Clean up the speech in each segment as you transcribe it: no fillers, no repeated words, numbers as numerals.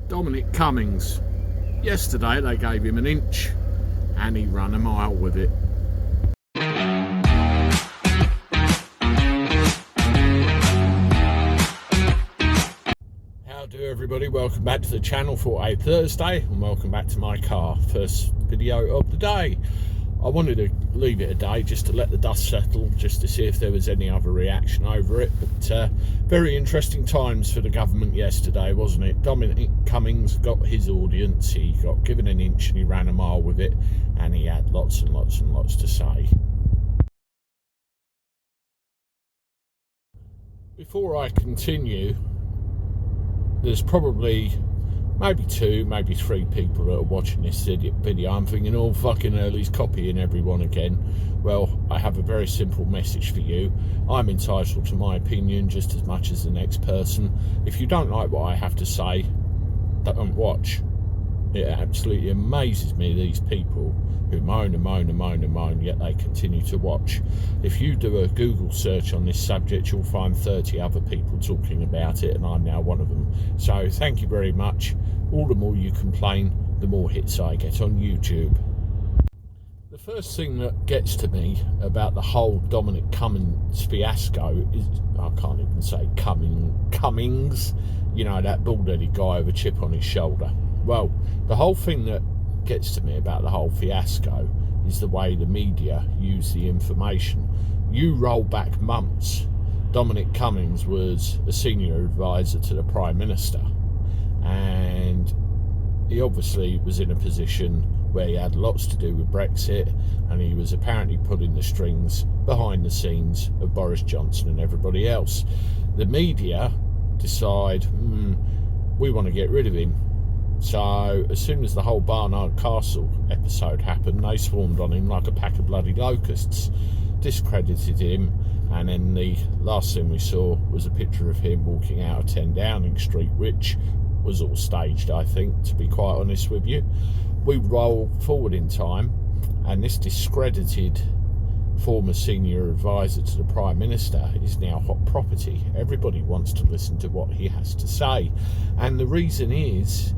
Dominic Cummings. Yesterday they gave him an inch and he ran a mile with it. How do everybody? Welcome back to the channel for a Thursday and welcome back to my car. First video of the day. I wanted to leave it a day just to let the dust settle, just to see if there was any other reaction over it. But very interesting times for the government yesterday, wasn't it? Dominic Cummings got his audience, he got given an inch and he ran a mile with it, and he had lots and lots and lots to say. Before I continue, there's probably maybe two, maybe three people that are watching this video. I'm thinking, oh fucking hell, he's copying everyone again. Well, I have a very simple message for you. I'm entitled to my opinion just as much as the next person. If you don't like what I have to say, don't watch. It absolutely amazes me, these people who moan and moan and moan and moan, yet they continue to watch. If you do a Google search on this subject, you'll find 30 other people talking about it, and I'm now one of them. So thank you very much. All the more you complain, the more hits I get on YouTube. The first thing that gets to me about the whole Dominic Cummings fiasco is, I can't even say Cummings, you know, that bald-headed guy with a chip on his shoulder. Well, the whole thing that gets to me about the whole fiasco is the way the media use the information. You roll back months, Dominic Cummings was a senior advisor to the Prime Minister, and he obviously was in a position where he had lots to do with Brexit, and he was apparently pulling the strings behind the scenes of Boris Johnson and everybody else. The media decide, we want to get rid of him. So as soon as the whole Barnard Castle episode happened, they swarmed on him like a pack of bloody locusts, discredited him, and then the last thing we saw was a picture of him walking out of 10 Downing Street, which was all staged, I think, to be quite honest with you. We roll forward in time, and this discredited former senior advisor to the Prime Minister is now hot property. Everybody wants to listen to what he has to say, and the reason is,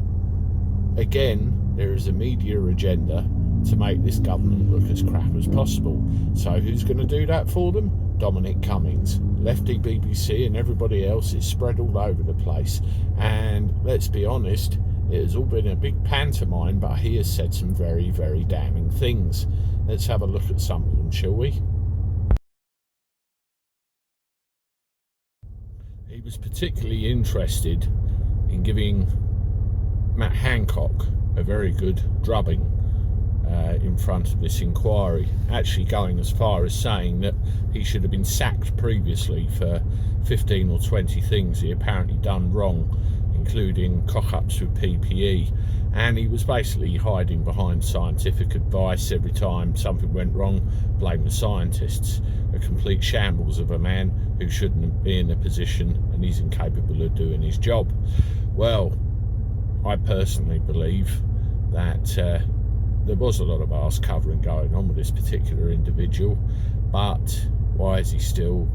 again, there is a media agenda to make this government look as crap as possible. So who's going to do that for them? Dominic Cummings. Lefty BBC and everybody else is spread all over the place. And let's be honest, it has all been a big pantomime, but he has said some very, very damning things. Let's have a look at some of them, shall we? He was particularly interested in giving Matt Hancock a very good drubbing in front of this inquiry, actually going as far as saying that he should have been sacked previously for 15 or 20 things he apparently done wrong, including cock-ups with PPE, and he was basically hiding behind scientific advice. Every time something went wrong, blame the scientists. A complete shambles of a man who shouldn't be in a position, and he's incapable of doing his job. Well, I personally believe that there was a lot of arse covering going on with this particular individual, but why is he still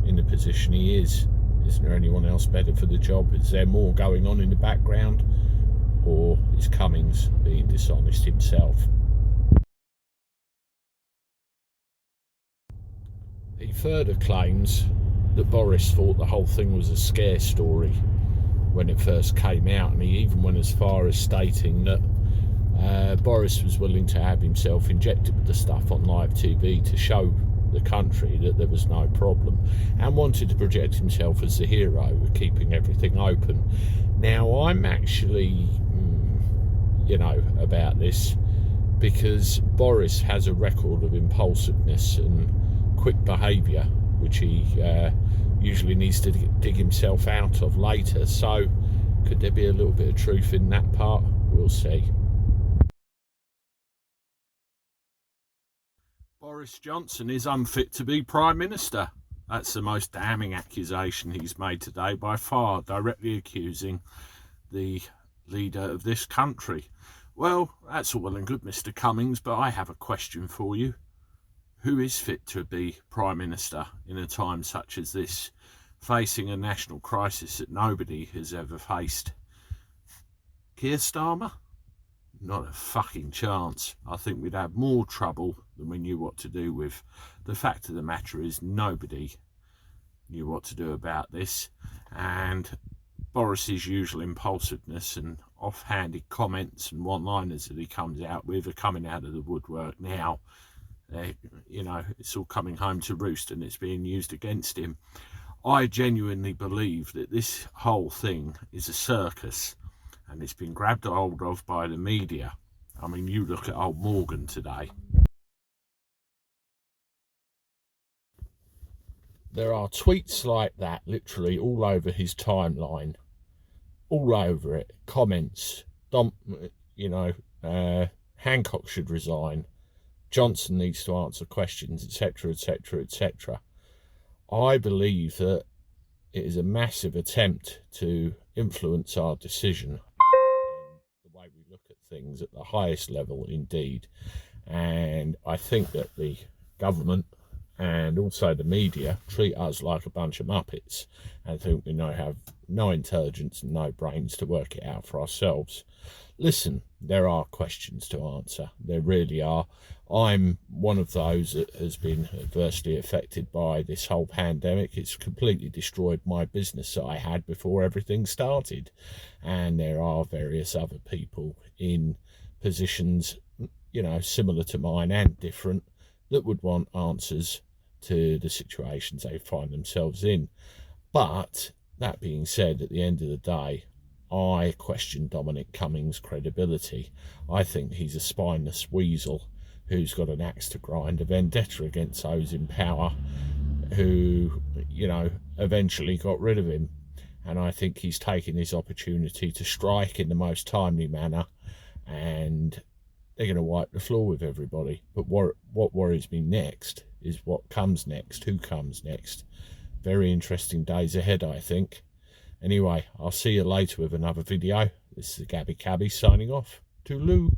in the position he is? Isn't there anyone else better for the job? Is there more going on in the background, or is Cummings being dishonest himself? He further claims that Boris thought the whole thing was a scare story when it first came out, and he even went as far as stating that Boris was willing to have himself injected with the stuff on live TV to show the country that there was no problem, and wanted to project himself as the hero of keeping everything open. Now, I'm actually, about this, because Boris has a record of impulsiveness and quick behaviour, which he usually needs to dig himself out of later. So could there be a little bit of truth in that part? We'll see. Boris Johnson is unfit to be Prime Minister. That's the most damning accusation he's made today by far, directly accusing the leader of this country. Well, that's all well and good, Mr. Cummings, but I have a question for you. Who is fit to be Prime Minister in a time such as this, facing a national crisis that nobody has ever faced? Keir Starmer? Not a fucking chance. I think we'd have more trouble than we knew what to do with. The fact of the matter is nobody knew what to do about this, and Boris's usual impulsiveness and offhanded comments and one-liners that he comes out with are coming out of the woodwork now. You know, it's all coming home to roost and it's being used against him. I genuinely believe that this whole thing is a circus, and it's been grabbed hold of by the media. I mean, you look at old Morgan today. There are tweets like that literally all over his timeline, all over it. Comments, Hancock should resign, Johnson needs to answer questions, etc, etc, etc. I believe that it is a massive attempt to influence our decision and the way we look at things at the highest level indeed. And I think that the government and also the media treat us like a bunch of muppets and think we have no intelligence and no brains to work it out for ourselves. Listen, there are questions to answer. There really are. I'm one of those that has been adversely affected by this whole pandemic. It's completely destroyed my business that I had before everything started. And there are various other people in positions, similar to mine and different, that would want answers to the situations they find themselves in. But that being said, at the end of the day, I question Dominic Cummings' credibility. I think he's a spineless weasel who's got an axe to grind, a vendetta against those in power who, eventually got rid of him. And I think he's taken his opportunity to strike in the most timely manner, and they're going to wipe the floor with everybody. But what worries me next is what comes next, who comes next. Very interesting days ahead, I think. Anyway, I'll see you later with another video. This is Cabby signing off. Toodaloo.